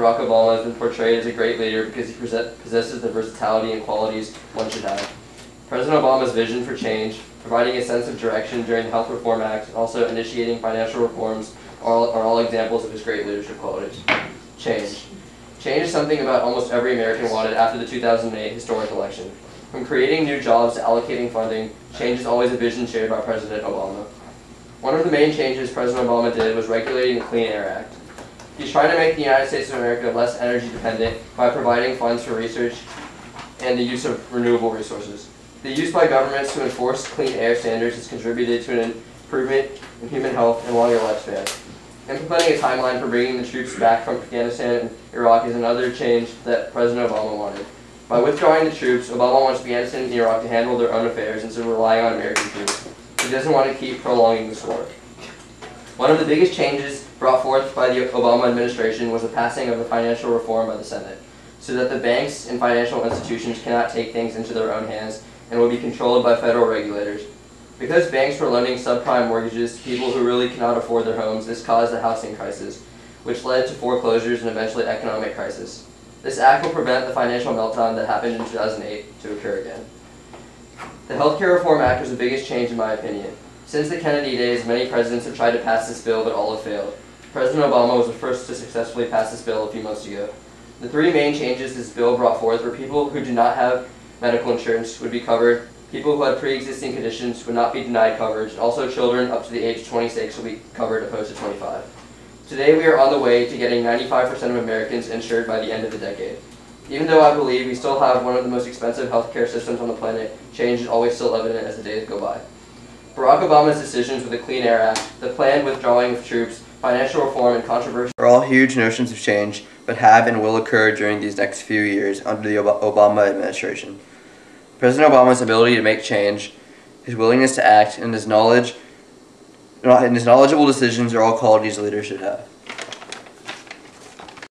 Barack Obama has been portrayed as a great leader because he possesses the versatility and qualities one should have. President Obama's vision for change, providing a sense of direction during the Health Reform Act, and also initiating financial reforms are all examples of his great leadership qualities. Change. Change is something about almost every American wanted after the 2008 historic election. From creating new jobs to allocating funding, change is always a vision shared by President Obama. One of the main changes President Obama did was regulating the Clean Air Act. He's trying to make the United States of America less energy dependent by providing funds for research and the use of renewable resources. The use by governments to enforce clean air standards has contributed to an improvement in human health and longer lifespan. Implementing a timeline for bringing the troops back from Afghanistan and Iraq is another change that President Obama wanted. By withdrawing the troops, Obama wants Afghanistan and Iraq to handle their own affairs instead of relying on American troops. He doesn't want to keep prolonging this war. One of the biggest changes brought forth by the Obama administration was the passing of the financial reform by the Senate, so that the banks and financial institutions cannot take things into their own hands and will be controlled by federal regulators. Because banks were lending subprime mortgages to people who really cannot afford their homes, this caused a housing crisis, which led to foreclosures and eventually economic crisis. This act will prevent the financial meltdown that happened in 2008 to occur again. The Healthcare Reform Act was the biggest change in my opinion. Since the Kennedy days, many presidents have tried to pass this bill, but all have failed. President Obama was the first to successfully pass this bill a few months ago. The three main changes this bill brought forth were people who do not have medical insurance would be covered, people who had pre-existing conditions would not be denied coverage, and also children up to the age of 26 will be covered opposed to 25. Today we are on the way to getting 95% of Americans insured by the end of the decade. Even though I believe we still have one of the most expensive healthcare systems on the planet, change is always still evident as the days go by. Barack Obama's decisions with the Clean Air Act, the planned withdrawing of troops, financial reform, and controversy are all huge notions of change, but have and will occur during these next few years under the Obama administration. President Obama's ability to make change, his willingness to act, and his knowledgeable decisions are all qualities a leader should have.